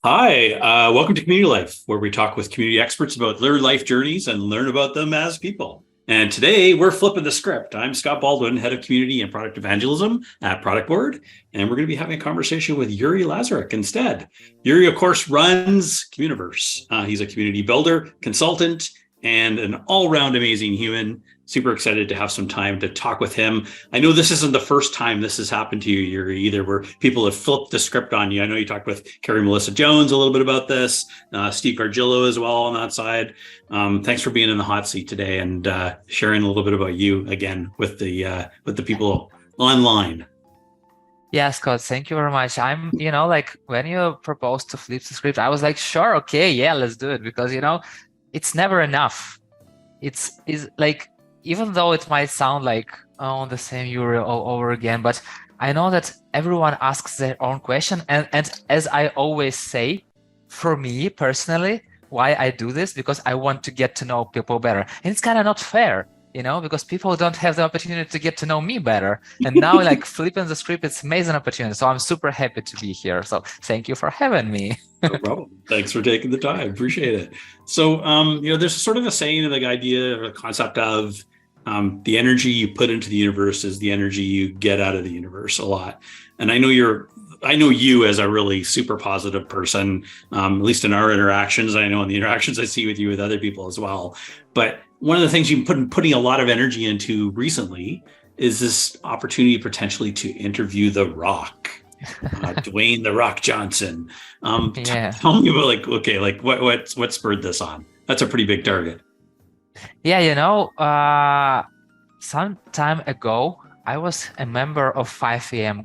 Hi, welcome to Community Life, where we talk with community experts about their life journeys and learn about them as people. And today we're flipping the script. I'm Scott Baldwin, Head of Community and Product Evangelism at Product Board, and we're going to be having a conversation with Yurii Lazaruk instead. Yurii, of course, runs Communiverse. He's a community builder, consultant, and an all-round amazing human. Super excited to have some time to talk with him. I know this isn't the first time this has happened to you, Yurii, either, where people have flipped the script on you. I know you talked with Carrie Melissa Jones a little bit about this, Steve Gargillo as well on that side. Thanks for being in the hot seat today and sharing a little bit about you again with the people online. Yeah, Scott, thank you very much. Like when you proposed to flip the script, I was like, sure, okay, yeah, let's do it because, it's never enough. It's like, even though it might sound like, oh, the same Yurii all over again, but I know that everyone asks their own question. And as I always say, for me personally, why I do this, because I want to get to know people better. And it's kind of not fair, because people don't have the opportunity to get to know me better. And now like flipping the script, it's amazing opportunity. So I'm super happy to be here. So thank you for having me. No problem. Thanks for taking the time. Appreciate it. So, there's sort of a saying, like idea or the concept of the energy you put into the universe is the energy you get out of the universe a lot. And I know you as a really super positive person, at least in our interactions. I know in the interactions I see with you with other people as well. But one of the things you've been putting a lot of energy into recently is this opportunity potentially to interview The Rock. Dwayne The Rock Johnson. Yeah. Tell me about what spurred this on? That's a pretty big target. Yeah, some time ago, I was a member of 5 a.m.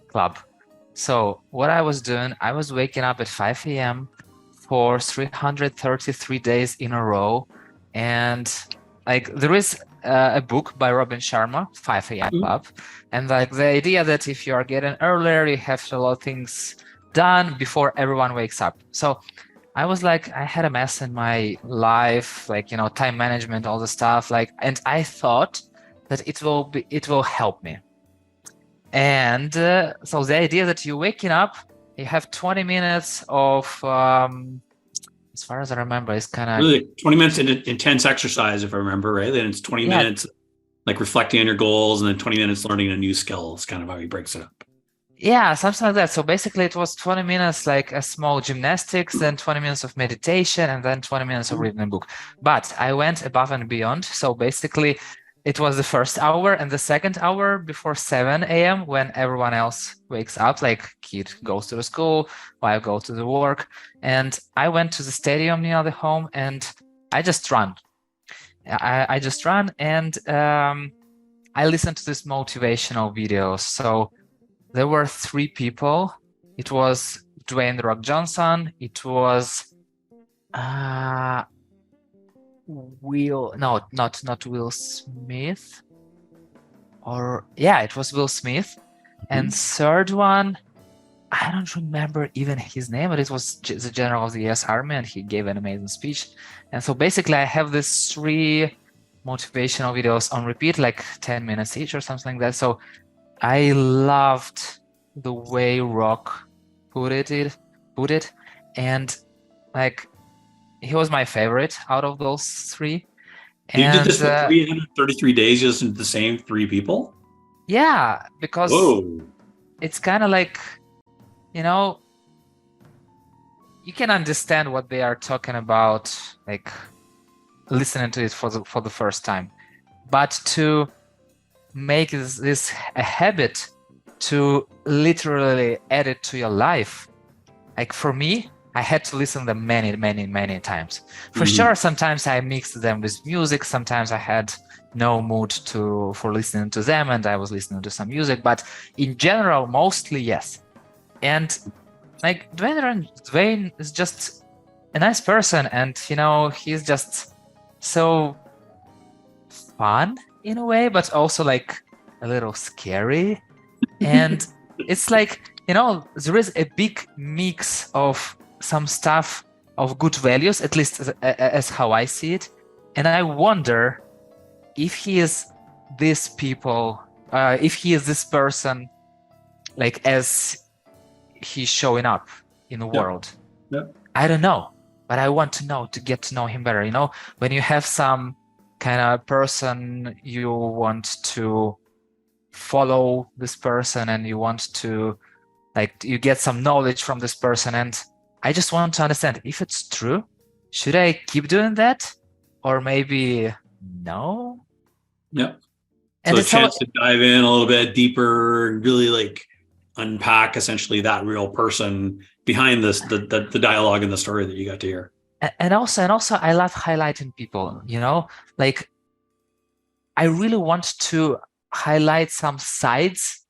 club. So what I was doing, I was waking up at 5 a.m. for 333 days in a row. And like there is a book by Robin Sharma, 5 a.m. Club. And like the idea that if you are getting earlier, you have a lot of things done before everyone wakes up. So I was like, I had a mess in my life, like, time management, all the stuff, and I thought that it will help me. And so the idea that you're waking up, you have 20 minutes of, as far as I remember, it's kind of really 20 minutes intense exercise, if I remember right. Then it's 20 minutes like reflecting on your goals, and then 20 minutes learning a new skill is kind of how he breaks it up. Yeah, something like that. So basically it was 20 minutes like a small gymnastics, then 20 minutes of meditation, and then 20 minutes of reading a book. But I went above and beyond. So basically it was the first hour and the second hour before 7 a.m. when everyone else wakes up, like kid goes to the school, I go to the work. And I went to the stadium near the home and I just ran. I just ran and I listened to these motivational videos. So there were 3 people. It was Dwayne The Rock Johnson. It was not Will Smith. It was Will Smith. And third one, I don't remember even his name, but it was the general of the US Army, and he gave an amazing speech. And so basically I have these 3 motivational videos on repeat, like 10 minutes each or something like that. So I loved the way Rock put it, and like he was my favorite out of those 3. You did this for 333 days, just the same 3 people? Yeah, because it's kind of like, you can understand what they are talking about, like listening to it for the first time, but to make this a habit, to literally add it to your life. Like for me, I had to listen to them many times. For sure, sometimes I mixed them with music. Sometimes I had no mood for listening to them and I was listening to some music, but in general, mostly yes. And like Dwayne is just a nice person, and he's just so fun in a way, but also like a little scary. And it's like, there is a big mix of some stuff of good values, at least as how I see it. And I wonder if he is this person, like as he's showing up in the world. I don't know, but I want to know, to get to know him better. When you have some kind of person you want to follow this person and you want to, like, you get some knowledge from this person, and I just want to understand if it's true. Should I keep doing that, or maybe no? Yeah. And So a it's all, chance to dive in a little bit deeper and really like unpack essentially that real person behind this, the dialogue and the story that you got to hear. and also I love highlighting people, like I really want to highlight some sides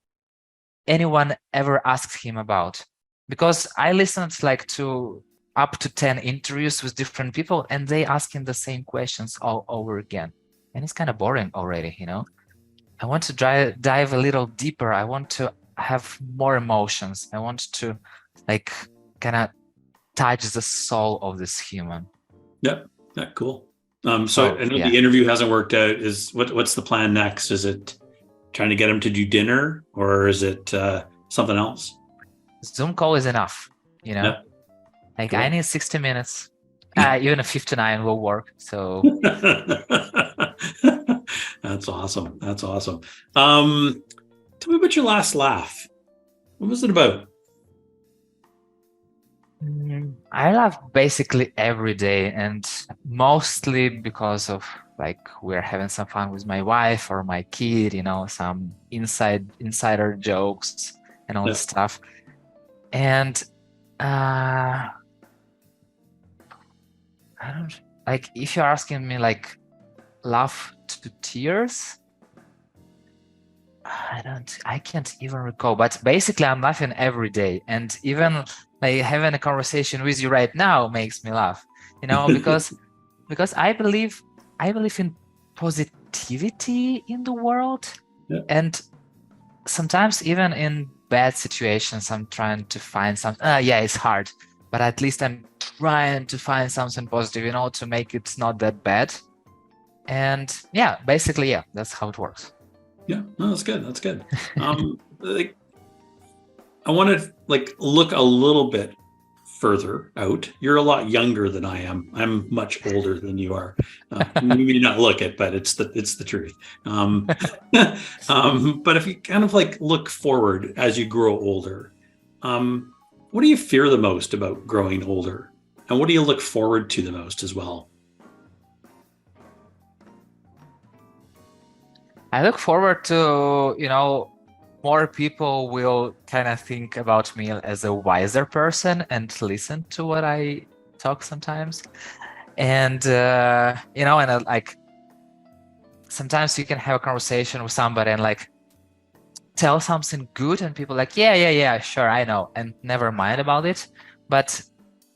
anyone ever asks him about, because I listened like to up to 10 interviews with different people, and they asking the same questions all over again, and it's kind of boring already. I want to dive a little deeper. I want to have more emotions. I want to like kind of touch the soul of this human. Yeah, cool. So I know yeah. the interview hasn't worked out. What's the plan next? Is it trying to get him to do dinner, or is it something else? Zoom call is enough, Yeah, like cool. I need 60 minutes. Even a 59 will work. So That's awesome. That's awesome. Tell me about your last laugh. What was it about? I laugh basically every day, and mostly because of like we're having some fun with my wife or my kid, some insider jokes and all Yeah. this stuff. And I don't like, if you're asking me like laugh to tears, I can't even recall, but basically I'm laughing every day, and even like having a conversation with you right now makes me laugh, because I believe in positivity in the world. Yeah. And sometimes even in bad situations I'm trying to find something. Yeah, it's hard, but at least I'm trying to find something positive, to make it not that bad. And yeah, basically, yeah, that's how it works. Yeah, no, that's good. That's good. Like, I want to like look a little bit further out. You're a lot younger than I am. I'm much older than you are. You may not look it, but it's the truth. But if you kind of like look forward as you grow older, what do you fear the most about growing older, and what do you look forward to the most as well? I look forward to, more people will kind of think about me as a wiser person and listen to what I talk sometimes. And, like sometimes you can have a conversation with somebody and like tell something good, and people like, yeah, sure, I know, and never mind about it. But,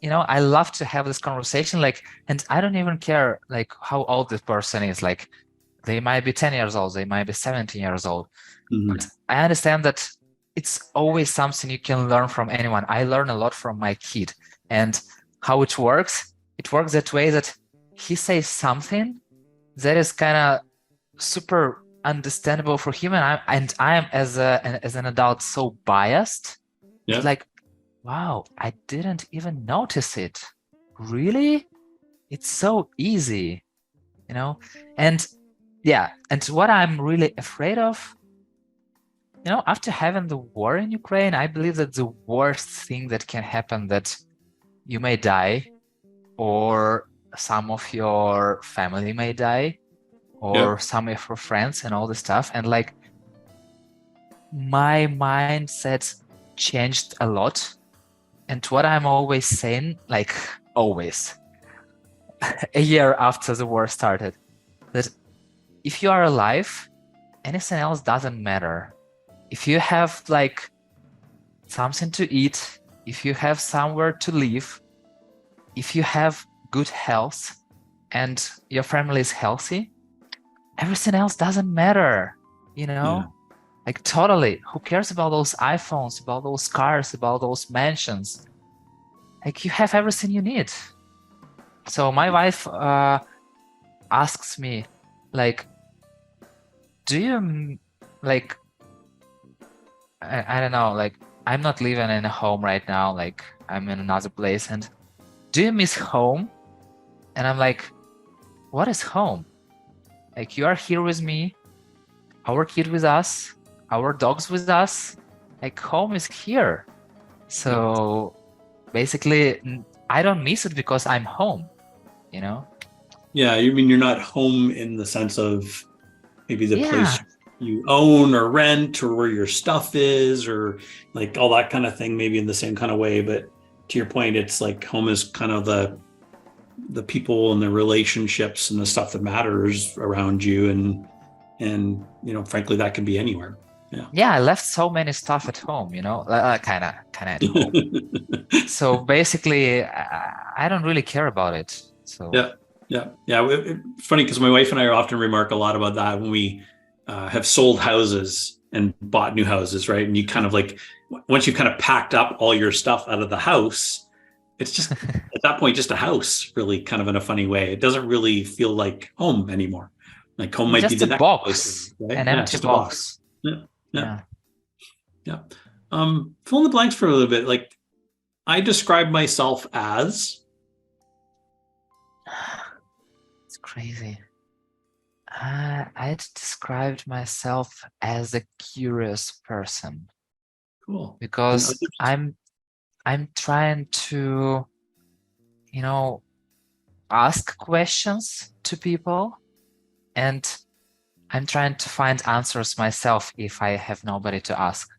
I love to have this conversation, like, and I don't even care like how old this person is. Like, they might be 10 years old, they might be 17 years old. But I understand that it's always something you can learn from anyone. I learn a lot from my kid, and how it works that way, that he says something that is kind of super understandable for him, and I am as an adult so biased. Yeah. It's like, wow, I didn't even notice it. Really? It's so easy, and yeah. And what I'm really afraid of, after having the war in Ukraine, I believe that the worst thing that can happen, that you may die, or some of your family may die, or some of your friends, and all this stuff. And like, my mindset changed a lot. And what I'm always saying, like always, a year after the war started, that if you are alive, anything else doesn't matter. If you have like something to eat, if you have somewhere to live, if you have good health and your family is healthy, everything else doesn't matter, like totally. Who cares about those iPhones, about those cars, about those mansions? Like, you have everything you need. So my wife asks me, like, do you like, I don't know, like, I'm not living in a home right now, like I'm in another place. And do you miss home? And I'm like, what is home? Like, you are here with me, our kid with us, our dogs with us. Like, home is here. So basically, I don't miss it because I'm home, you know? Yeah, you mean you're not home in the sense of maybe the place Yeah. you own or rent or where your stuff is or like all that kind of thing, maybe in the same kind of way. But to your point, it's like home is kind of the people and the relationships and the stuff that matters around you. And you know, frankly, that can be anywhere. Yeah. Yeah, I left so many stuff at home, you know, kind of at home. So basically, I don't really care about it. So Yeah. Yeah. Yeah. It's funny because my wife and I often remark a lot about that when we have sold houses and bought new houses, right? And you kind of like, once you've kind of packed up all your stuff out of the house, it's just at that point, just a house, really kind of in a funny way. It doesn't really feel like home anymore. Like home it's might be just the a next place, box, right? an Yeah. It's empty just a box. box. Yeah. Yeah. Yeah. Yeah. Fill in the blanks for a little bit. Like I describe myself as, It's crazy. I described myself as a curious person cool. And because others, I'm trying to, you know, ask questions to people, and I'm trying to find answers myself if I have nobody to ask.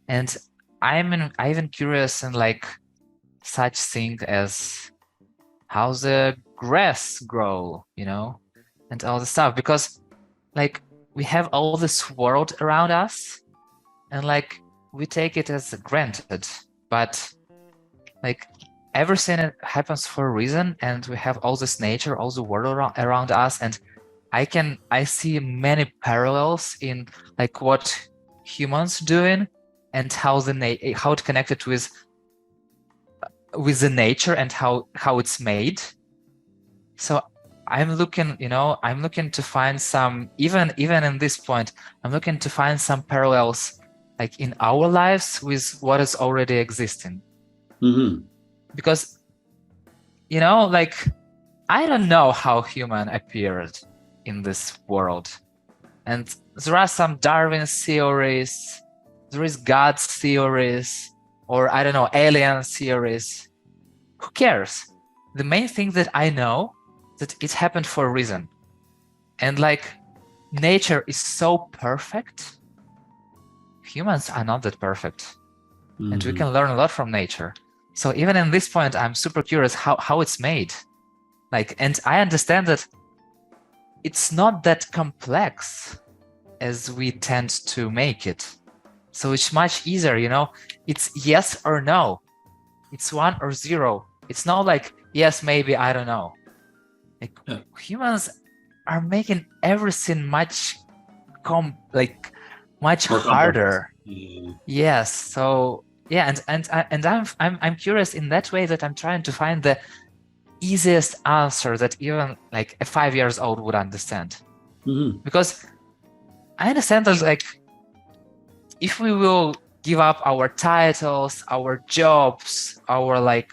And I'm even curious in like such thing as how the grass grow, you know, and all the stuff, because like we have all this world around us and like we take it as granted, but like everything happens for a reason, and we have all this nature, all the world around us, and I see many parallels in like what humans doing and how how it connected with the nature and how it's made. So I'm looking, you know, I'm looking to find some, even in this point, I'm looking to find some parallels like in our lives with what is already existing. mm-hmm. Because, you know, like I don't know how human appeared in this world. And there are some Darwin theories, there is God's theories, or I don't know, alien theories. Who cares? The main thing that I know that it happened for a reason. And like nature is so perfect. Humans are not that perfect. Mm-hmm. And we can learn a lot from nature. So even in this point, I'm super curious how it's made. Like, and I understand that it's not that complex as we tend to make it. So it's much easier, you know, it's yes or no. It's 1 or 0. It's not like, yes, maybe, I don't know. Like humans are making everything much much More harder. complex. Yes. So yeah, and I'm curious in that way that I'm trying to find the easiest answer that even like a 5 years old would understand. Mm-hmm. Because I understand that like if we will give up our titles, our jobs, our like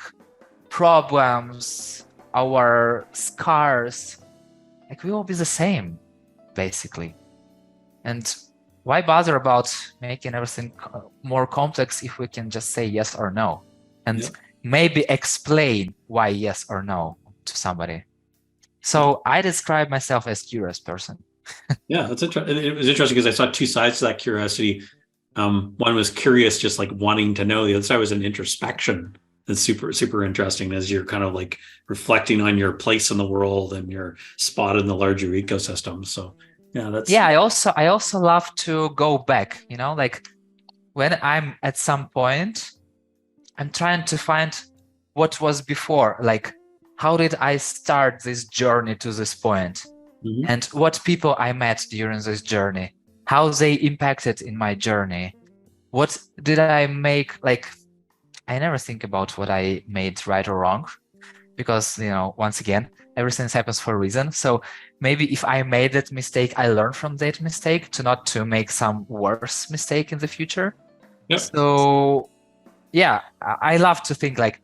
problems, our scars, like we will be the same basically. And why bother about making everything more complex if we can just say yes or no, and maybe explain why yes or no to somebody? So I describe myself as curious person. Yeah, that's interesting. It was interesting because I saw two sides to that curiosity. One was curious, just like wanting to know. The other side was an introspection. That's super, super interesting as you're kind of like reflecting on your place in the world and your spot in the larger ecosystem. So yeah, that's I also love to go back, you know, like when I'm at some point, I'm trying to find what was before, like how did I start this journey to this point? mm-hmm. And what people I met during this journey, how they impacted in my journey. What did I make? Like, I never think about what I made right or wrong, because, you know, once again, everything happens for a reason. So maybe if I made that mistake, I learn from that mistake to not to make some worse mistake in the future. Yep. So yeah, I love to think like,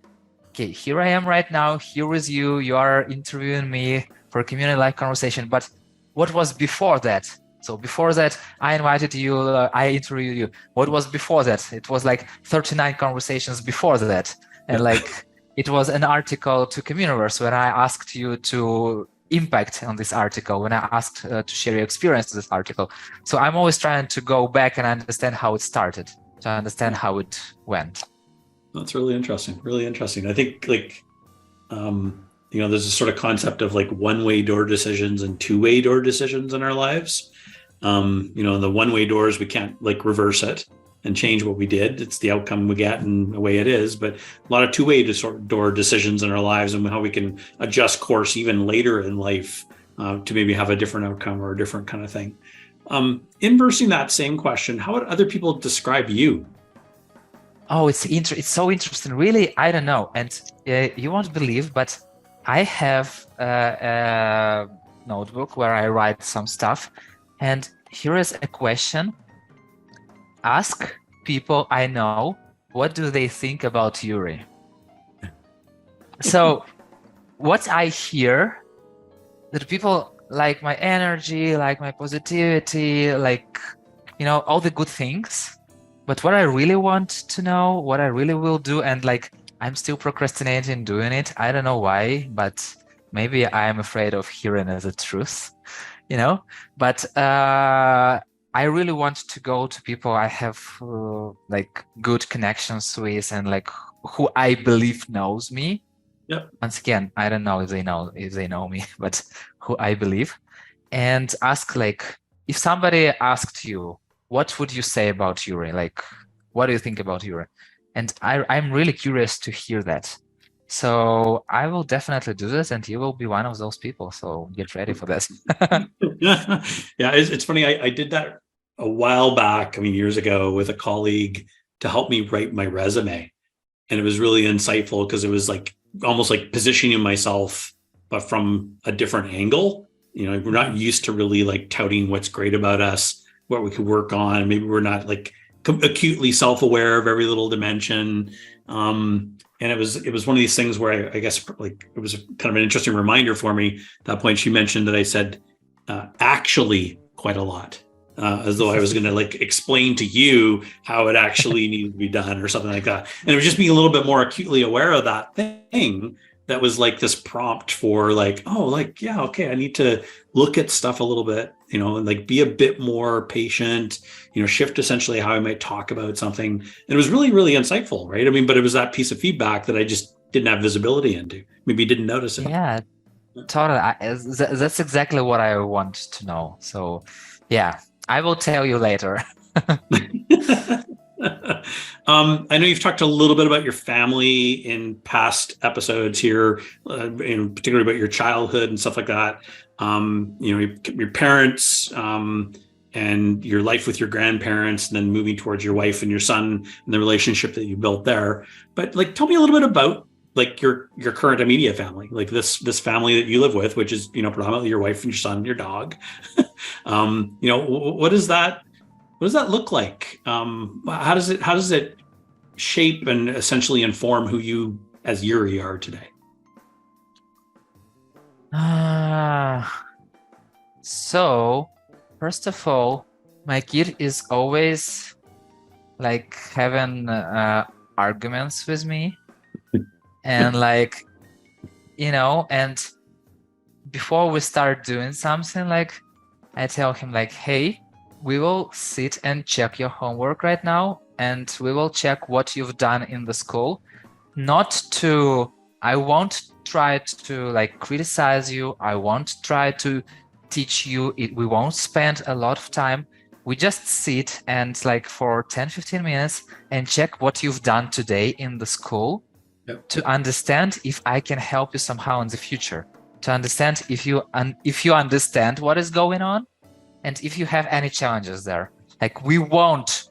okay, here I am right now, here is you, you are interviewing me for a community live conversation, but what was before that? So before that, I invited you, I interviewed you. What was before that? It was like 39 conversations before that. And Yeah. like, it was an article to Communiverse when I asked you to impact on this article, when I asked to share your experience to this article. So I'm always trying to go back and understand how it started, to understand how it went. That's really interesting. Really interesting. I think there's a sort of concept of like one-way door decisions and two-way door decisions in our lives. The one-way doors, we can't like reverse it and change what we did. It's the outcome we get and the way it is. But a lot of two-way door decisions in our lives and how we can adjust course even later in life to maybe have a different outcome or a different kind of thing. Inversing that same question, how would other people describe you? Oh, it's so interesting. Really, I don't know. And you won't believe, but I have a notebook where I write some stuff. And here is a question. Ask people I know, what do they think about Yurii? So what I hear, that people like my energy, like my positivity, like, all the good things. But what I really want to know, what I really will do, and like, I'm still procrastinating doing it. I don't know why, but maybe I'm afraid of hearing as a truth, but I really want to go to people I have like good connections with and like who I believe knows me. Yep. Once again, I don't know if they know me, but who I believe, and ask like, if somebody asked you, what would you say about Yurii? Like, what do you think about Yurii? And I'm really curious to hear that. So I will definitely do this, and you will be one of those people. So get ready for this. Yeah, it's funny. I did that a while back, years ago, with a colleague to help me write my resume. And it was really insightful because it was like almost like positioning myself, but from a different angle. We're not used to really like touting what's great about us, what we could work on. Maybe we're not like acutely self-aware of every little dimension. And it was one of these things where I guess like it was kind of an interesting reminder for me. At that point, she mentioned that I said actually quite a lot, as though I was going to like explain to you how it actually needed to be done or something like that. And it was just being a little bit more acutely aware of that thing that was like this prompt for like, oh, like, yeah, okay, I need to look at stuff a little bit, and like be a bit more patient, shift essentially how I might talk about something. And it was really, really insightful, right? But it was that piece of feedback that I just didn't have visibility into. Maybe didn't notice it. Yeah, totally. That's exactly what I want to know. So yeah, I will tell you later. I know you've talked a little bit about your family in past episodes here, particularly about your childhood and stuff like that. Your parents, and your life with your grandparents, and then moving towards your wife and your son and the relationship that you built there. But like, tell me a little bit about like your current immediate family, like this family that you live with, which is predominantly your wife and your son and your dog. What does that look like? How does it shape and essentially inform who you as Yurii are today? So first of all, my kid is always like having arguments with me, and like, and before we start doing something, like I tell him like, hey, we will sit and check your homework right now, and we will check what you've done in the school. I won't try to like criticize you. I won't try to teach you. We won't spend a lot of time. We just sit and like for 10-15 minutes and check what you've done today in the school. Yep. To understand if I can help you somehow in the future, to understand if you understand what is going on, and if you have any challenges there. Like, we won't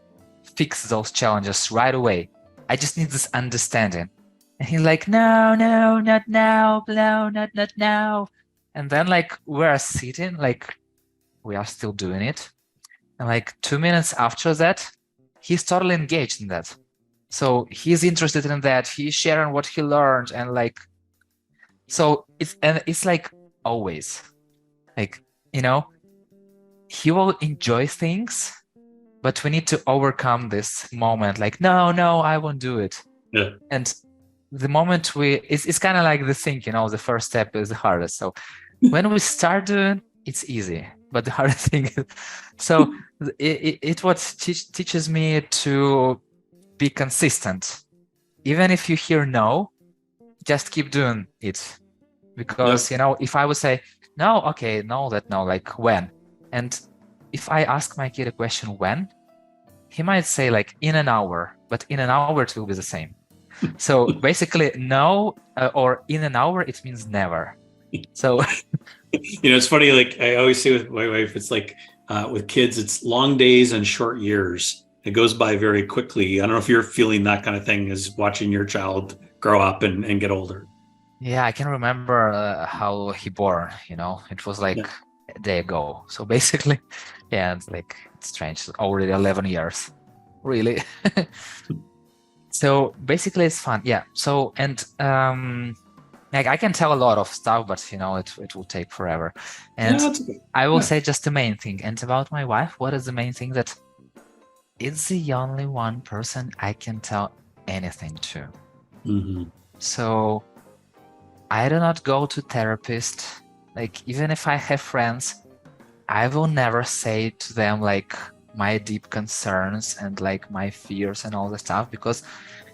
fix those challenges right away. I just need this understanding. And he's like, no, not now, no, not now. And then like we're sitting, like we are still doing it. And like 2 minutes after that, he's totally engaged in that. So he's interested in that. He's sharing what he learned, and like, so it's like always, like, he will enjoy things, but we need to overcome this moment. Like, no, I won't do it. Yeah. And the moment it's kind of like the thing, the first step is the hardest. So when we start doing, it's easy, but the hardest thing is, so it what teaches me to be consistent. Even if you hear no, just keep doing it. Because, if I would say, no, okay, no, like when? And if I ask my kid a question, when? He might say like in an hour, but in an hour it will be the same. So basically no, or in an hour, it means never. So it's funny, like I always say with my wife, it's like with kids, it's long days and short years. It goes by very quickly. I don't know if you're feeling that kind of thing as watching your child grow up and get older. Yeah, I can remember how he born, it was like a day ago. So basically, yeah, it's like, it's strange. It's already 11 years, really. So basically it's fun. Yeah. So, and like I can tell a lot of stuff, but it will take forever. And I will say just the main thing. And about my wife, what is the main thing? That it's the only one person I can tell anything to. Mm-hmm. So I do not go to therapist. Like, even if I have friends, I will never say to them like my deep concerns and like my fears and all the stuff, because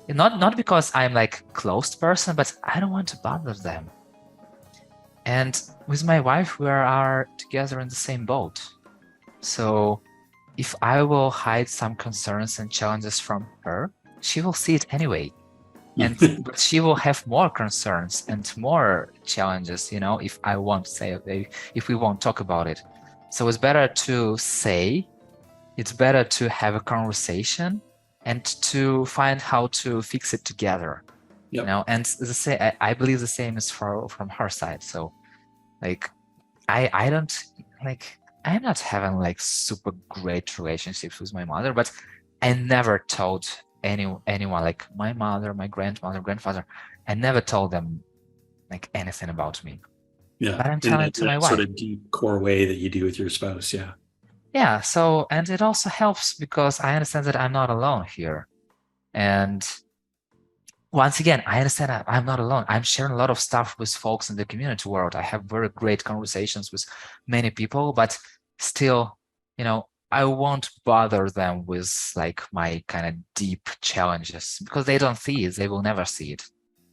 not because I'm like closed person, but I don't want to bother them. And with my wife, we are together in the same boat. So if I will hide some concerns and challenges from her, she will see it anyway. But she will have more concerns and more challenges, if I won't say, if we won't talk about it. So it's better to say, it's better to have a conversation and to find how to fix it together. And I believe the same is from her side. So like, I don't like, I'm not having like super great relationships with my mother, but I never told anyone, like my mother, my grandmother, grandfather, I never told them like anything about me. Yeah, but I'm telling it to my wife. Sort of deep core way that you do with your spouse. Yeah. So, and it also helps because I understand that I'm not alone here. And once again, I understand I'm not alone. I'm sharing a lot of stuff with folks in the community world. I have very great conversations with many people, but still, I won't bother them with like my kind of deep challenges, because they don't see it. They will never see it.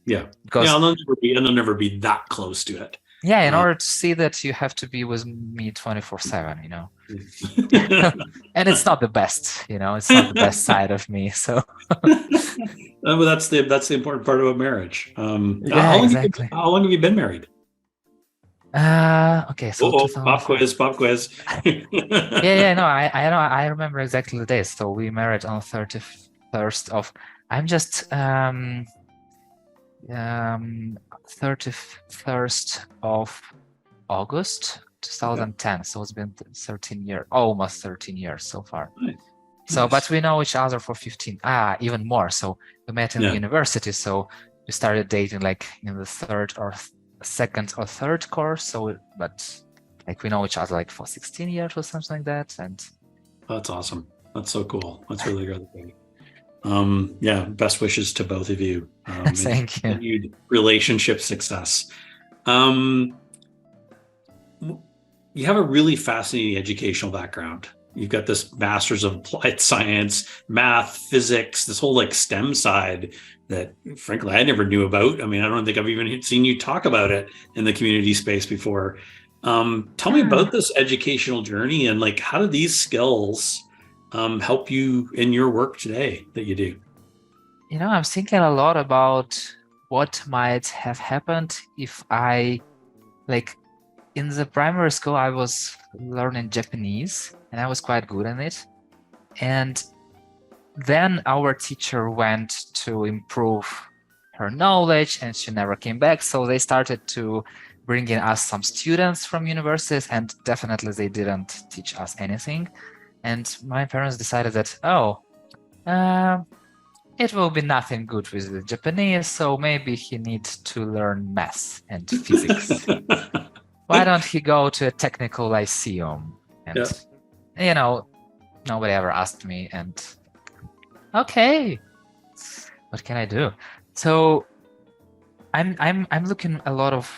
Yeah. Because they'll never be that close to it. Yeah, in order to see that, you have to be with me 24/7, and it's not the best, it's not the best side of me. So, but that's the important part about marriage. Yeah, exactly. How long have you been married? Okay, so pop quiz. Yeah, no, I remember exactly the days. So we married on 31st of. I'm just 31st of August 2010. So it's been 13 years, almost 13 years so far. Nice. So, but we know each other for 15, even more. So we met in the university. So we started dating like in the second or third course. So, but like we know each other like for 16 years or something like that. And that's awesome. That's so cool. That's really great. Best wishes to both of you. Thank you. Continued relationship success. You have a really fascinating educational background. You've got this master's of applied science, math, physics, this whole like STEM side that frankly I never knew about. I mean, I don't think I've even seen you talk about it in the community space before. Tell me about this educational journey, and like, how do these skills help you in your work today that you do? I'm thinking a lot about what might have happened if I, like, in the primary school, I was learning Japanese and I was quite good in it. And then our teacher went to improve her knowledge and she never came back. So they started to bring in us some students from universities, and definitely they didn't teach us anything. And my parents decided that, It will be nothing good with the Japanese, so maybe he needs to learn math and physics. Why don't he go to a technical lyceum? And, nobody ever asked me, and okay, what can I do? So I'm looking a lot of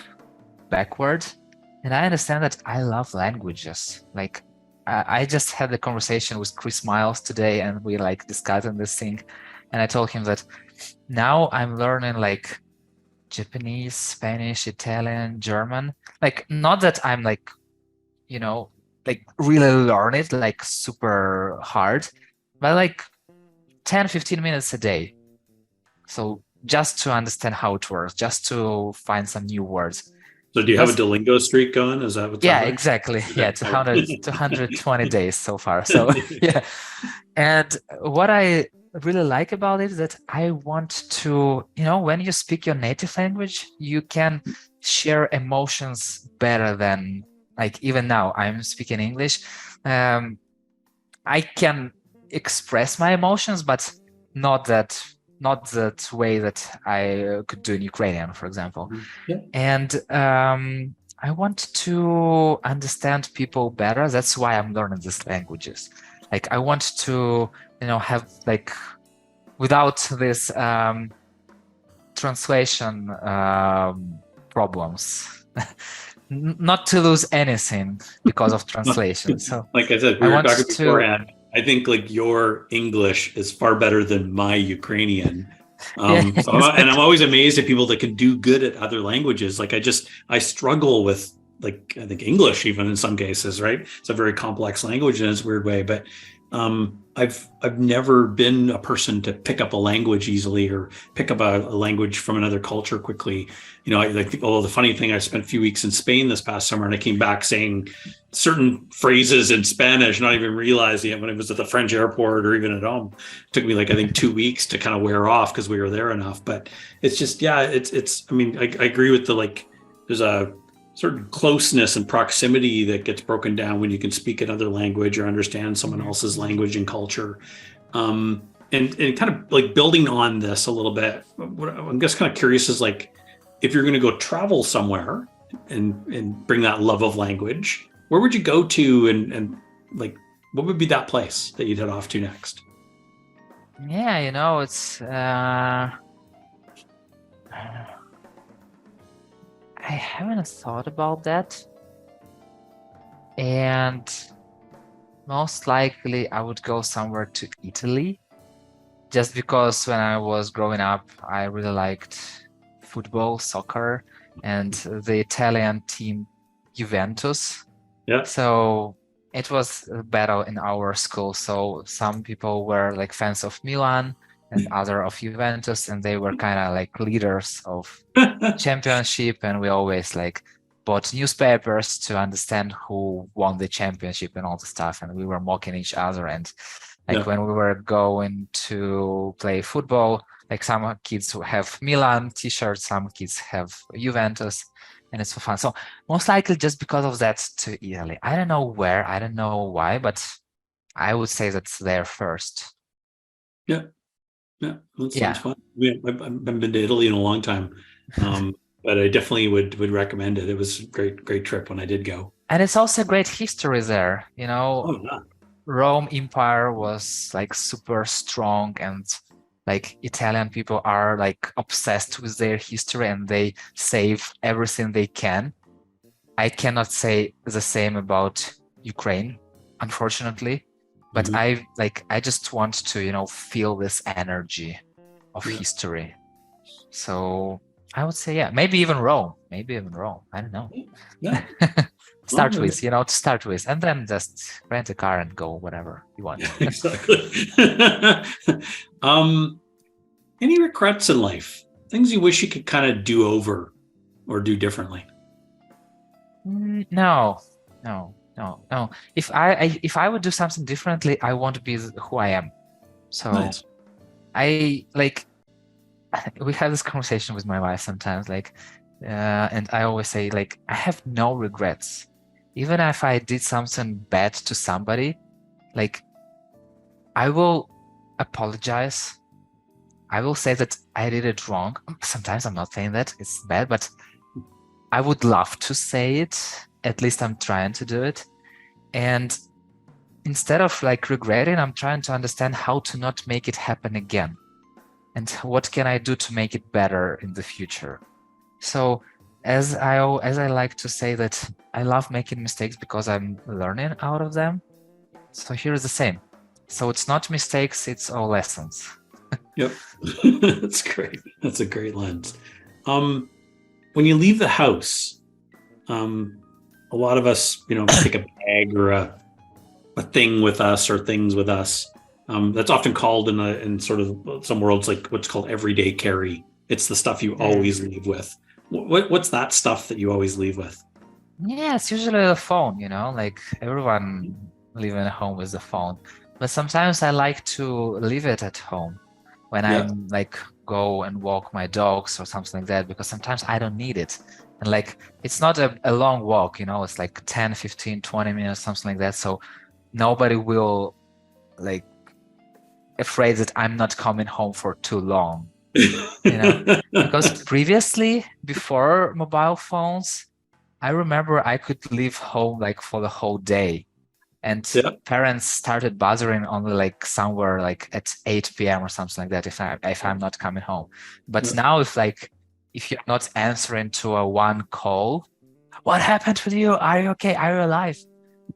backward, and I understand that I love languages. Like I just had a conversation with Chris Miles today, and we like discussing this thing, and I told him that now I'm learning like Japanese, Spanish, Italian, German. Like not that I'm like, like really learn it like super hard, but like 10, 15 minutes a day. So just to understand how it works, just to find some new words. So do you have a Duolingo streak going? Is that what's Yeah, happening? exactly. Yeah, 220 days so far. So yeah. And what I really like about it is that I want to, when you speak your native language, you can share emotions better than like even now I'm speaking English. I can express my emotions, but not that way that I could do in Ukrainian, for example. Yeah. And I want to understand people better. That's why I'm learning these languages. Like I want to, have like without this translation problems, not to lose anything because of translation. So like I said, we were talking beforehand. I think like your English is far better than my Ukrainian. And I'm always amazed at people that can do good at other languages. Like I struggle with like, I think English even in some cases, right? It's a very complex language in its weird way, but I've never been a person to pick up a language easily or pick up a language from another culture quickly. I think, although the funny thing, I spent a few weeks in Spain this past summer and I came back saying certain phrases in Spanish, not even realizing it when it was at the French airport or even at home. It took me like, I think 2 weeks to kind of wear off because we were there enough. But it's just, I agree with there's a certain closeness and proximity that gets broken down when you can speak another language or understand someone else's language and culture. And kind of like building on this a little bit, what I'm just kind of curious is like, if you're going to go travel somewhere and bring that love of language, where would you go to and like, what would be that place that you'd head off to next? Yeah, it's I haven't thought about that. And most likely I would go somewhere to Italy, just because when I was growing up, I really liked football, soccer, and the Italian team Juventus. Yeah. So it was a battle in our school. So some people were like fans of Milan and other of Juventus, and they were kind of like leaders of championship, and we always like bought newspapers to understand who won the championship and all the stuff, and we were mocking each other. And like when we were going to play football, like some kids have Milan t-shirts, some kids have Juventus, and it's so fun. So most likely just because of that to Italy. I don't know where, I don't know why, but I would say that's there first. Yeah, that sounds fun. I haven't been to Italy in a long time, but I definitely would recommend it. It was a great trip when I did go. And it's also a great history there. Rome Empire was like super strong, and like Italian people are like obsessed with their history and they save everything they can. I cannot say the same about Ukraine, unfortunately, but I just want to, feel this energy of history. So I would say, maybe even Rome. I don't know. Yeah. Start with, and then just rent a car and go whatever you want. Exactly. Any regrets in life? Things you wish you could kind of do over or do differently? No. If I would do something differently, I want to be who I am. So nice. We have this conversation with my wife sometimes, and I always say, I have no regrets. Even if I did something bad to somebody, I will apologize. I will say that I did it wrong. Sometimes I'm not saying that it's bad, but I would love to say it. At least I'm trying to do it. And instead of like regretting, I'm trying to understand how to not make it happen again. And what can I do to make it better in the future? So as I like to say that I love making mistakes because I'm learning out of them. So here's the same. So it's not mistakes, it's all lessons. Yep. That's great. That's a great lens. When you leave the house, a lot of us, take a bag or a thing with us or things with us. That's often called in sort of some worlds like what's called everyday carry. It's the stuff you always leave with. What's that stuff that you always leave with? Yeah, it's usually the phone, like everyone living at home with the phone. But sometimes I like to leave it at home when Yeah. I'm like go and walk my dogs or something like that, because sometimes I don't need it. And like it's not a long walk, it's like 10, 15, 20 minutes, something like that. So nobody will like afraid that I'm not coming home for too long. Because previously, before mobile phones, I remember I could leave home like for the whole day, and Yeah. parents started bothering only like somewhere like at 8 p.m. or something like that if I'm not coming home. But now if you're not answering to a one call, what happened with you? Are you okay? Are you alive?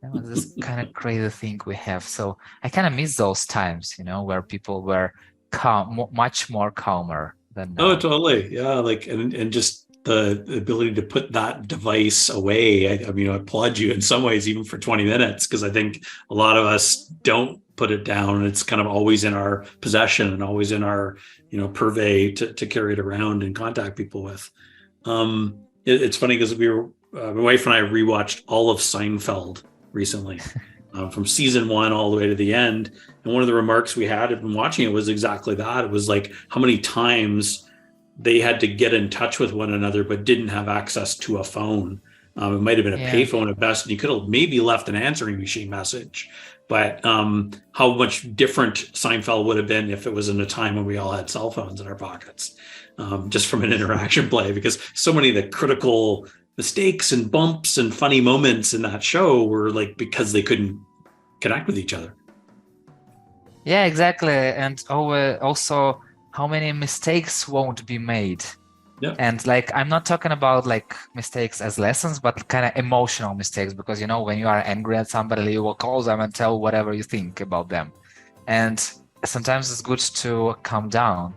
That was this kind of crazy thing we have. So I kind of miss those times, where people were calm, much more calmer than Oh, now. totally. Yeah. Like, and just the ability to put that device away. I applaud you in some ways, even for 20 minutes, because I think a lot of us don't put it down. It's kind of always in our possession and always in our, purvey to carry it around and contact people with. It's funny because my wife and I rewatched all of Seinfeld recently, from season one all the way to the end. And one of the remarks we had in watching it was exactly that. It was like how many times they had to get in touch with one another but didn't have access to a phone. It might have been a Yeah. payphone at best, and you could have maybe left an answering machine message. But how much different Seinfeld would have been if it was in a time when we all had cell phones in our pockets, just from an interaction play, because so many of the critical mistakes and bumps and funny moments in that show were like because they couldn't connect with each other. Yeah, exactly. And also how many mistakes won't be made. Yeah. And like, I'm not talking about like mistakes as lessons, but kind of emotional mistakes, because, when you are angry at somebody, you will call them and tell whatever you think about them. And sometimes it's good to calm down.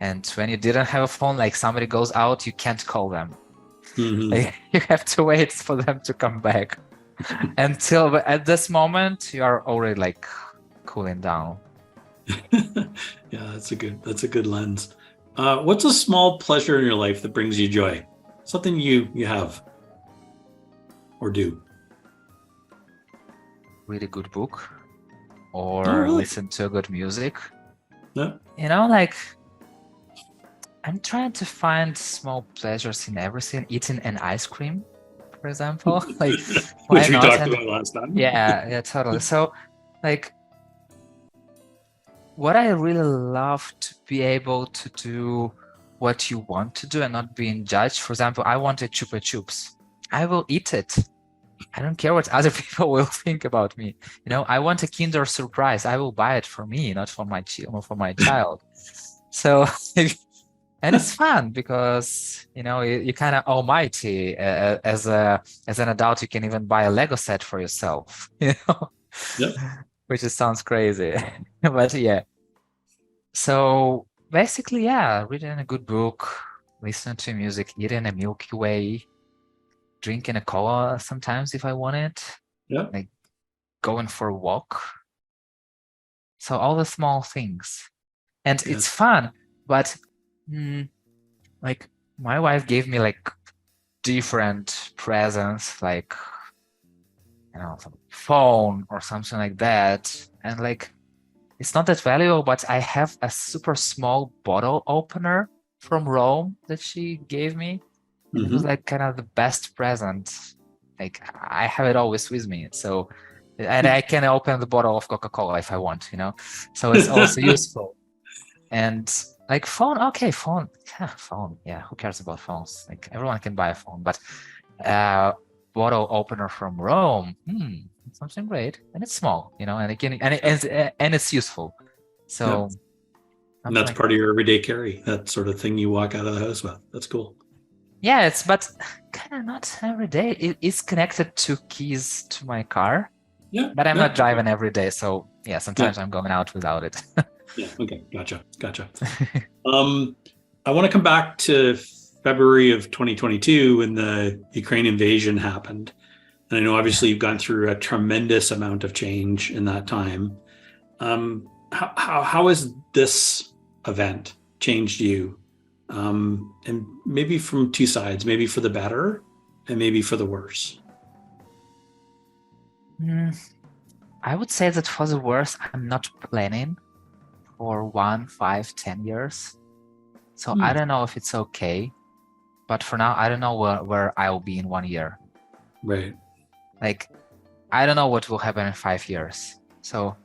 And when you didn't have a phone, like somebody goes out, you can't call them. Mm-hmm. Like, you have to wait for them to come back. Until at this moment, you are already like cooling down. Yeah, that's a good lens. What's a small pleasure in your life that brings you joy? Something you have or do? Read a good book or Oh, really? listen to good music. Yeah. Like I'm trying to find small pleasures in everything. Eating an ice cream, for example. Like, why Which we not? talked And about last time. yeah, totally. So like what I really love to be able to do what you want to do and not being judged. For example, I wanted Chupa Chups. I will eat it. I don't care what other people will think about me. I want a Kinder Surprise. I will buy it for me, not for my child. So, and it's fun because you kind of almighty as an adult. You can even buy a Lego set for yourself. Yep. Which sounds crazy, but yeah. So basically, yeah, reading a good book, listening to music, eating a Milky Way, drinking a cola sometimes if I want it, Yep. like going for a walk. So all the small things. And Yeah. it's fun, but like my wife gave me like different presents, like some phone or something like that. And like it's not that valuable, but I have a super small bottle opener from Rome that she gave me. And it was Mm-hmm. like kind of the best present. Like I have it always with me. So And I can open the bottle of Coca-Cola if I want, so it's also useful. And like phone, okay, phone, yeah, who cares about phones? Like everyone can buy a phone, but bottle opener from Rome, something great, and it's small, and it can, and it's useful. So and that's part of your everyday carry, that sort of thing you walk out of the house with. That's cool. Yeah, but kind of not every day. It is connected to keys to my car. Yeah, but I'm not driving every day, so yeah, sometimes I'm going out without it. Yeah. Okay. Gotcha. I want to come back to February of 2022 when the Ukraine invasion happened. And I know obviously you've gone through a tremendous amount of change in that time. How has this event changed you? And maybe from two sides, maybe for the better and maybe for the worse. I would say that for the worse, I'm not planning for 1, 5, 10 years. So I don't know if it's okay, but for now, I don't know where I'll be in 1 year. Right. Like, I don't know what will happen in 5 years. So,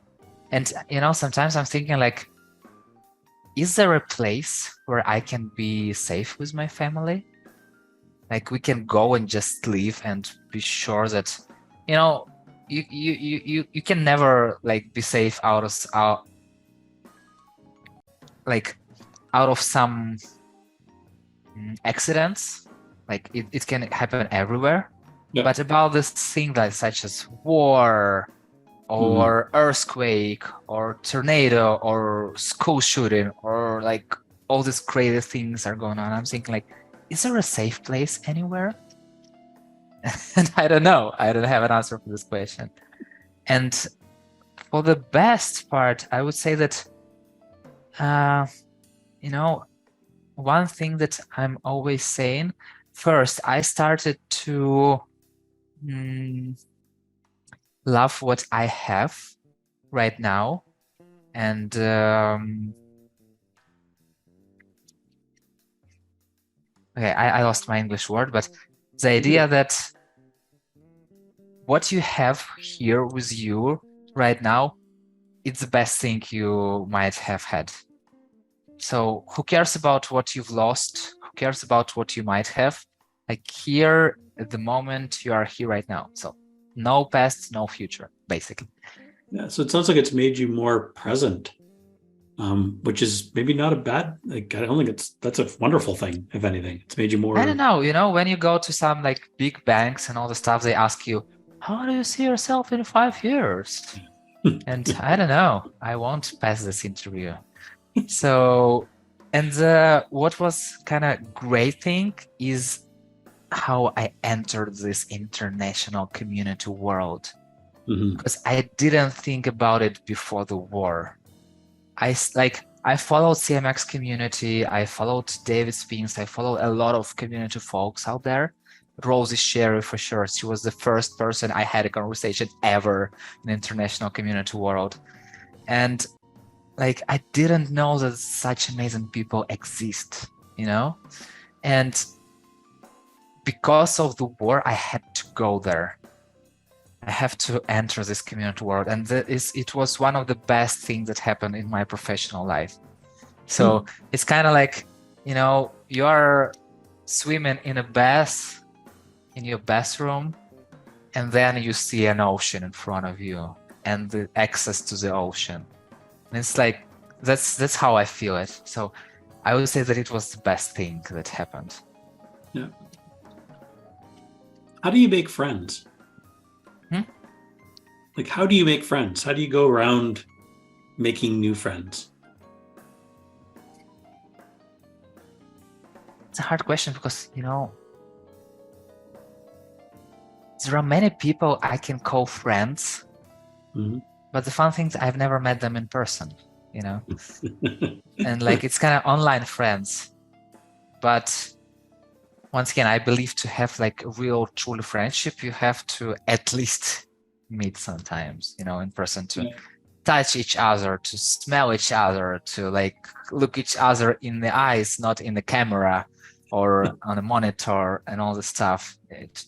and sometimes I'm thinking like, is there a place where I can be safe with my family? Like we can go and just leave and be sure that, you can never like be safe out of some accidents. Like it can happen everywhere. Yeah. But about this thing like such as war or earthquake or tornado or school shooting or like all these crazy things are going on, I'm thinking like, is there a safe place anywhere? And I don't know. I don't have an answer for this question. And for the best part, I would say that, one thing that I'm always saying, first, I started to love what I have right now. And okay, I lost my English word, but the idea that what you have here with you right now, it's the best thing you might have had. So who cares about what you've lost? Who cares about what you might have? Like here at the moment, you are here right now. So no past, no future, basically. Yeah, so it sounds like it's made you more present, which is maybe not a bad, like, I don't think that's a wonderful thing, if anything. It's made you more... I don't know, when you go to some like big banks and all the stuff, they ask you, how do you see yourself in 5 years? And I don't know, I won't pass this interview. So, and what was kind of great thing is how I entered this international community world. Because I didn't think about it before the war. I followed CMX community, I followed David Spinks, I followed a lot of community folks out there. Rosie Sherry for sure, she was the first person I had a conversation ever in the international community world. And like, I didn't know that such amazing people exist, And because of the war, I had to go there. I have to enter this community world. And it was one of the best things that happened in my professional life. So it's kind of like, you are swimming in a bath in your bathroom, and then you see an ocean in front of you and the access to the ocean. And it's like, that's how I feel it. So I would say that it was the best thing that happened. Yeah. How do you make friends? Like, how do you make friends? How do you go around making new friends? It's a hard question because, there are many people I can call friends, but the fun thing is I've never met them in person, and like, it's kind of online friends. But once again, I believe to have like a real, truly friendship, you have to at least meet sometimes, in person, to touch each other, to smell each other, to like look each other in the eyes, not in the camera, or on a monitor and all the stuff,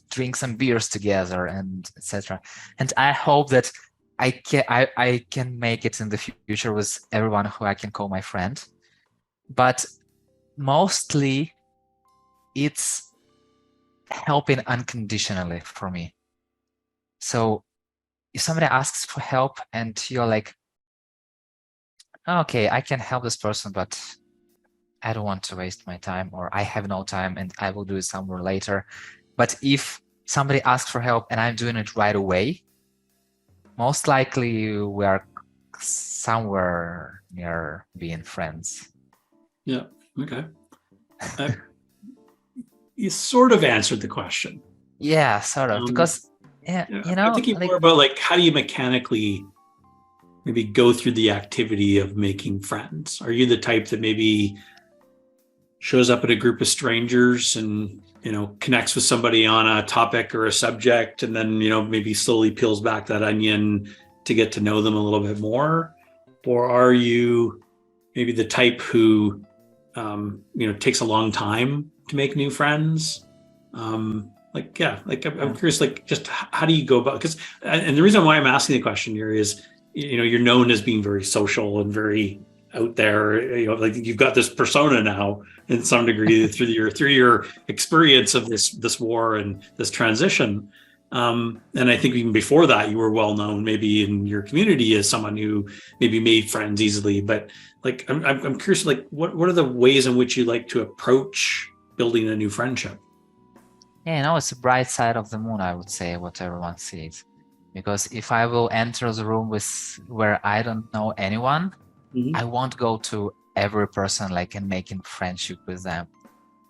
drink some beers together and etc. And I hope that I can make it in the future with everyone who I can call my friend. But mostly it's helping unconditionally for me. So if somebody asks for help and you're like, okay, I can help this person, but I don't want to waste my time, or I have no time and I will do it somewhere later. But if somebody asks for help and I'm doing it right away, most likely we are somewhere near being friends. Yeah. Okay. You sort of answered the question. Yeah, sort of. Because, yeah, you know, I'm thinking more about like, how do you mechanically maybe go through the activity of making friends? Are you the type that maybe shows up at a group of strangers and, you know, connects with somebody on a topic or a subject, and then, you know, maybe slowly peels back that onion to get to know them a little bit more? Or are you maybe the type who, you know, takes a long time to make new friends? I'm curious, like, just how do you go about, because, and the reason why I'm asking the question here is, you know, you're known as being very social and very out there, you know, like you've got this persona now in some degree through your experience of this war and this transition. And I think even before that, you were well known maybe in your community as someone who maybe made friends easily. But like, I'm curious, like, what are the ways in which you like to approach building a new friendship? Yeah, you know, it's the bright side of the moon, I would say, what everyone sees. Because if I will enter the room where I don't know anyone, I won't go to every person like and making friendship with them.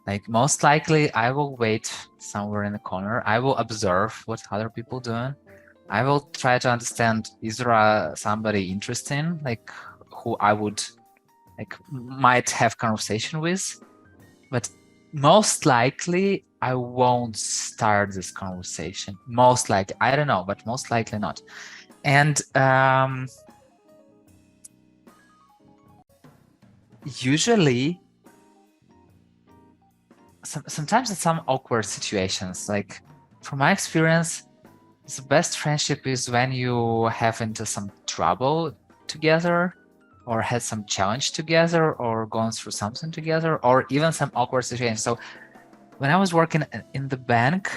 Like, most likely I will wait somewhere in the corner. I will observe what other people doing. I will try to understand, is there somebody interesting, like who I would like might have conversation with. But most likely I won't start this conversation. Most likely, I don't know, but most likely not. And usually, sometimes in some awkward situations, like from my experience, the best friendship is when you have into some trouble together, or had some challenge together, or gone through something together, or even some awkward situations. So when I was working in the bank,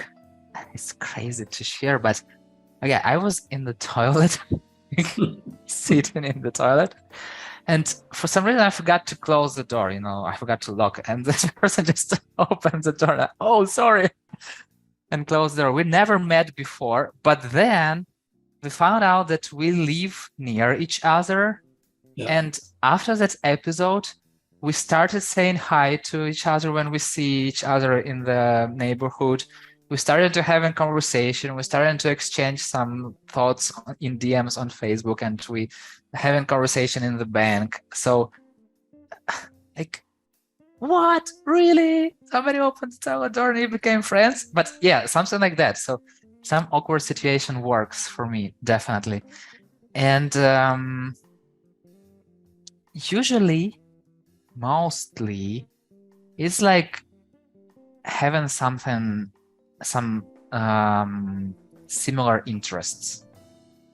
it's crazy to share, but okay, I was in the toilet, sitting in the toilet, and for some reason I forgot to close the door, you know, I forgot to lock, and the person just opened the door, like, oh, sorry, and closed the door. We never met before, but then we found out that we live near each other. Yeah. And after that episode, we started saying hi to each other when we see each other in the neighborhood. We started to have a conversation. We started to exchange some thoughts in DMs on Facebook, and we having a conversation in the bank. So, like, what? Really? Somebody opened the door and we became friends? But yeah, something like that. So some awkward situation works for me, definitely. And usually, mostly, it's like having some similar interests.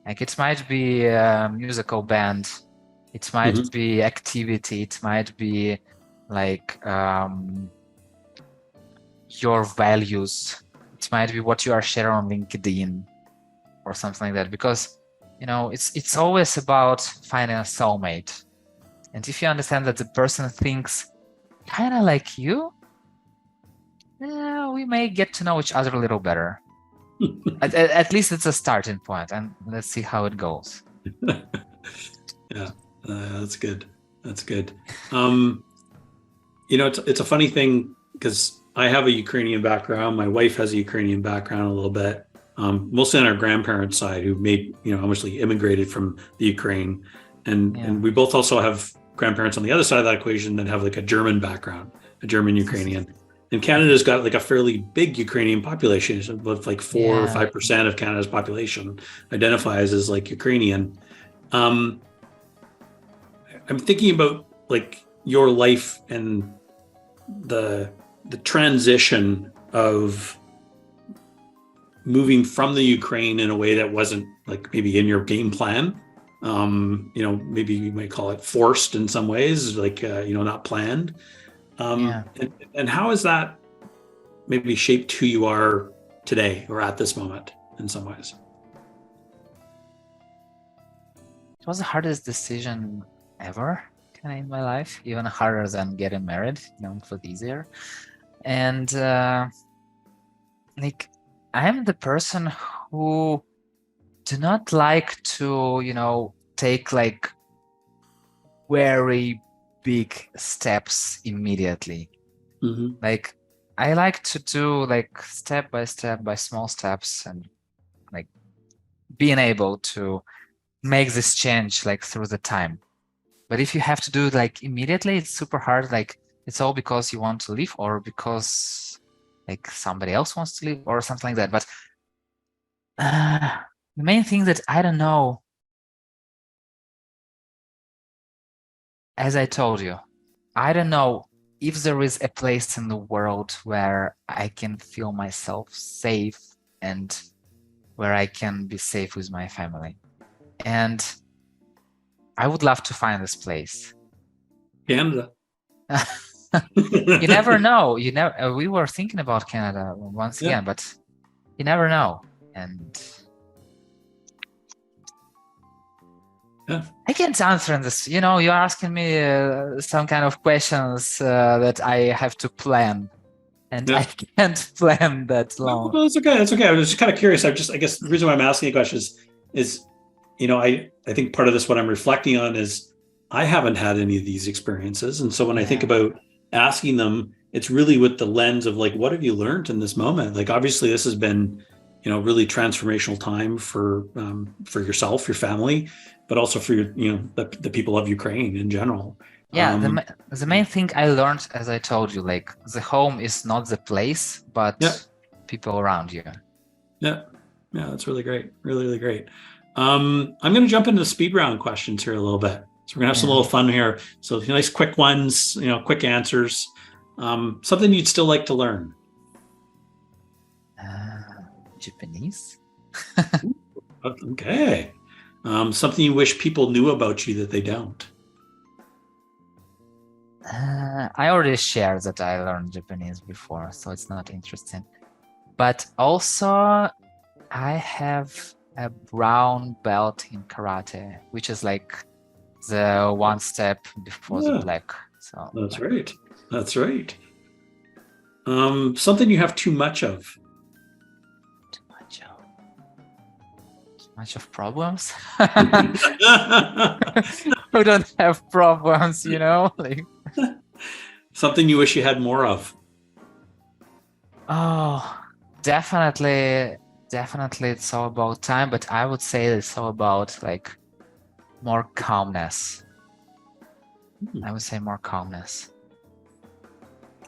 Like, it might be a musical band, it might be activity, it might be like your values, it might be what you are sharing on LinkedIn or something like that. Because, you know, it's always about finding a soulmate. And if you understand that the person thinks kind of like you, we may get to know each other a little better. at least it's a starting point, and let's see how it goes. Yeah, that's good. That's good. You know, it's a funny thing, because I have a Ukrainian background. My wife has a Ukrainian background a little bit, mostly on our grandparents' side, who obviously immigrated from the Ukraine. And we both also have grandparents on the other side of that equation that have like a German background, a German Ukrainian. And Canada's got like a fairly big Ukrainian population. So about like 4 or 5% of Canada's population identifies as like Ukrainian. I'm thinking about like your life and the the transition of moving from the Ukraine in a way that wasn't like maybe in your game plan. Maybe you might call it forced in some ways, like not planned. And how has that maybe shaped who you are today or at this moment in some ways? It was the hardest decision ever in my life, even harder than getting married. It was easier. And I am the person who do not like to, take like very big steps immediately. Mm-hmm. Like I like to do like step by step by small steps, and like being able to make this change like through the time. But if you have to do it like immediately, it's super hard. Like it's all because you want to leave, or because like somebody else wants to leave, or something like that. But the main thing that I don't know, as I told you, I don't know if there is a place in the world where I can feel myself safe and where I can be safe with my family. And I would love to find this place. Canada. You never know. We were thinking about Canada once again, but you never know. And I can't answer this. You're asking me some kind of questions that I have to plan, and I can't plan that long. No, it's okay. It's okay. I was just kind of curious. I guess the reason why I'm asking you questions is, I think part of this, what I'm reflecting on is I haven't had any of these experiences. And so when I think about asking them, it's really with the lens of like, what have you learned in this moment? Like, obviously this has been, really transformational time for yourself, your family, but also for the people of Ukraine in general. The main thing I learned, as I told you, like the home is not the place, but people around you. Yeah, that's really great. Really, really great. I'm going to jump into the speed round questions here a little bit. So we're gonna have some little fun here. So nice quick ones, quick answers. Something you'd still like to learn? Japanese. Okay. Something you wish people knew about you that they don't? I already shared that I learned Japanese before, so it's not interesting. But also, I have a brown belt in karate, which is like the one step before the black. So that's right. That's right. Something you have too much of? Too much of problems. Who don't have problems, like. Something you wish you had more of? Oh, definitely it's all about time, but I would say it's all about like more calmness. I would say more calmness.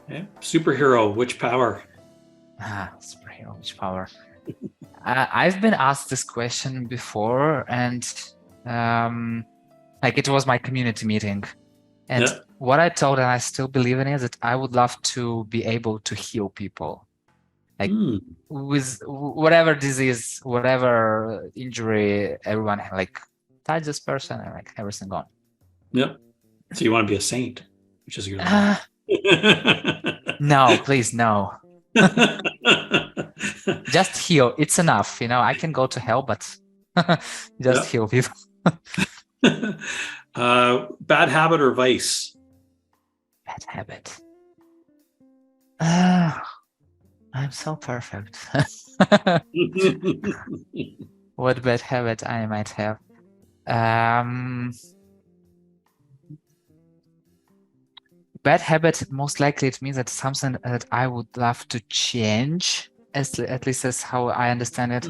Okay. Superhero, which power? Superhero, which power? I've been asked this question before, and like it was my community meeting, and what I told, and I still believe in it, that I would love to be able to heal people, like with whatever disease, whatever injury, everyone like touch this person and like everything gone. Yep. So you want to be a saint, which is your no, please, no. Just heal. It's enough. I can go to hell, but just heal people. Bad habit or vice? Bad habit. I'm so perfect. What bad habit I might have? Bad habit, most likely it means that something that I would love to change, at least that's how I understand it.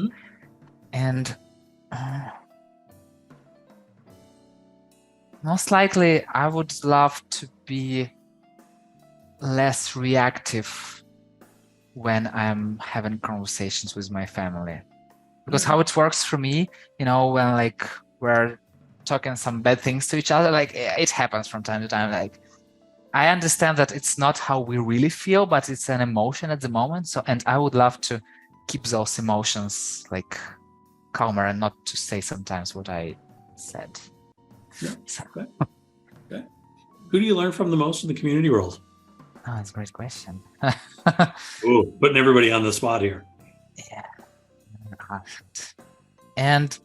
And most likely I would love to be less reactive when I'm having conversations with my family. Because how it works for me, when like we're talking some bad things to each other, like it happens from time to time, like I understand that it's not how we really feel, but it's an emotion at the moment. So, and I would love to keep those emotions like calmer and not to say sometimes what I said. Yeah. Okay. Okay. Who do you learn from the most in the community world? Oh, that's a great question. Oh, putting everybody on the spot here. Yeah. And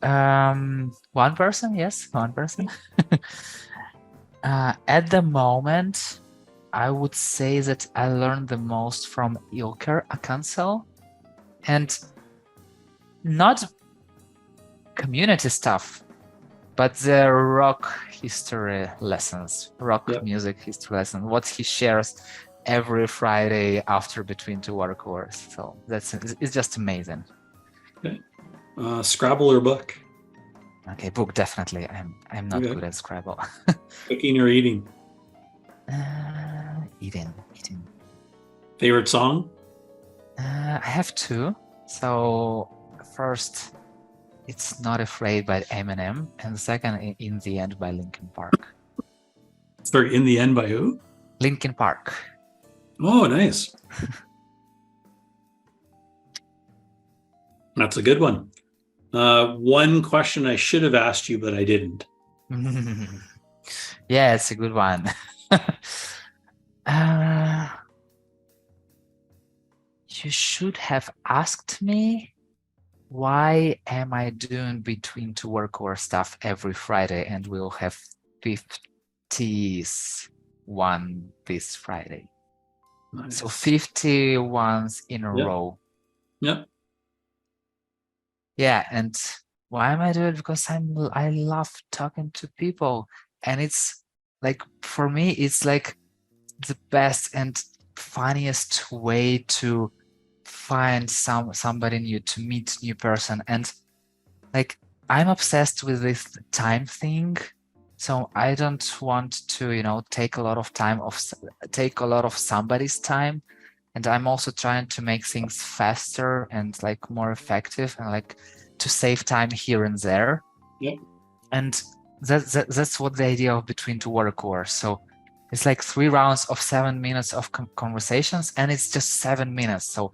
one person, yes, one person. At the moment, I would say that I learned the most from Ilker Akansel, and not community stuff, but the rock history lessons, rock music history lessons, what he shares every Friday after between two work hours. So it's just amazing. Okay. Scrabble or book? Okay, book definitely. I'm not good at Scrabble. Cooking or eating? Eating. Favorite song? I have two. So first, it's Not Afraid by Eminem, and the second, In the End by Linkin Park. Sorry, In the End by who? Linkin Park. Oh, nice. That's a good one. One question I should have asked you, but I didn't. Yeah, it's a good one. You should have asked me, why am I doing between two work hour stuff every Friday, and we'll have 51 this Friday. Nice. So 50 ones in a row. Yeah. Yeah, and why am I doing it? Because I love talking to people, and it's like, for me, it's like the best and funniest way to find somebody new, to meet new person. And like, I'm obsessed with this time thing, so I don't want to take a lot of somebody's time. And I'm also trying to make things faster and like more effective, and like to save time here and there. Yep. And that's what the idea of between two work hours. So it's like 3 rounds of 7 minutes of conversations, and it's just 7 minutes. So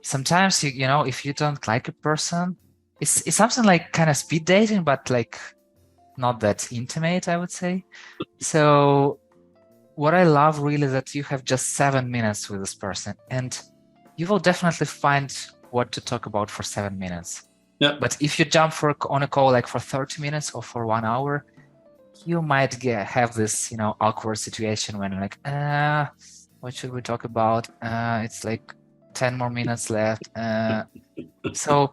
sometimes if you don't like a person, it's something like kind of speed dating, but like not that intimate, I would say. So what I love really is that you have just 7 minutes with this person, and you will definitely find what to talk about for 7 minutes. Yeah. But if you jump on a call like for 30 minutes or for 1 hour, you might have this awkward situation when you're like, what should we talk about? It's like 10 more minutes left. So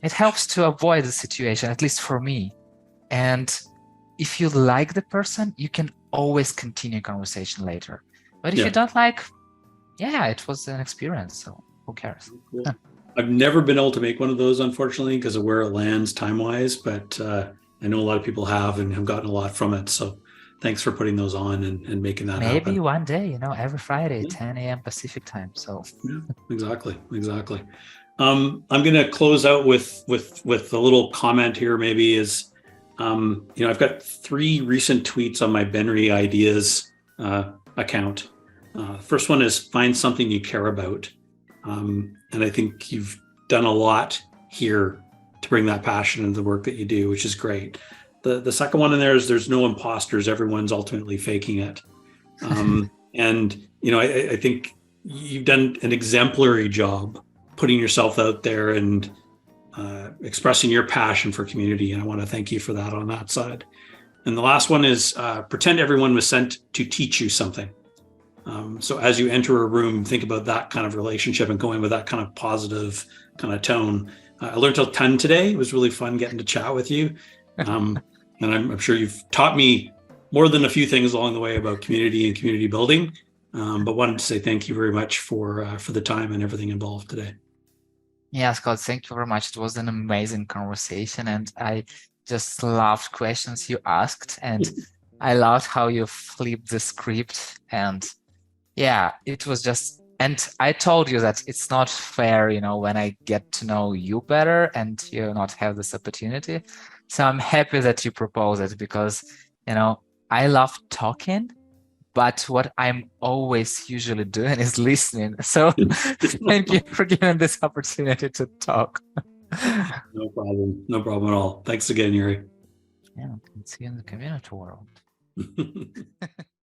it helps to avoid the situation, at least for me. And if you like the person, you can always continue conversation later. But if you don't like, it was an experience, so who cares? Cool. I've never been able to make one of those, unfortunately, because of where it lands time-wise, but I know a lot of people have and have gotten a lot from it. So thanks for putting those on and making that happen. Maybe one day, every Friday, 10 a.m. Pacific time. So yeah, exactly. I'm going to close out with a little comment here. Maybe is, I've got 3 recent tweets on my Benry Ideas account. First one is find something you care about. And I think you've done a lot here to bring that passion into the work that you do, which is great. The second one in there is there's no imposters. Everyone's ultimately faking it. And, I think you've done an exemplary job putting yourself out there and expressing your passion for community. And I want to thank you for that on that side. And the last one is pretend everyone was sent to teach you something. So as you enter a room, think about that kind of relationship and going with that kind of positive kind of tone. I learned a ton today. It was really fun getting to chat with you. And I'm sure you've taught me more than a few things along the way about community and community building. But wanted to say thank you very much for the time and everything involved today. Yeah, Scott, thank you very much. It was an amazing conversation, and I just loved questions you asked, and I loved how you flipped the script. And yeah, it was just, and I told you that it's not fair, when I get to know you better and you not have this opportunity. So I'm happy that you propose it, because, I love talking, but what I'm always usually doing is listening. So thank you for giving this opportunity to talk. No problem. No problem at all. Thanks again, Yurii. Yeah, see you in the community world.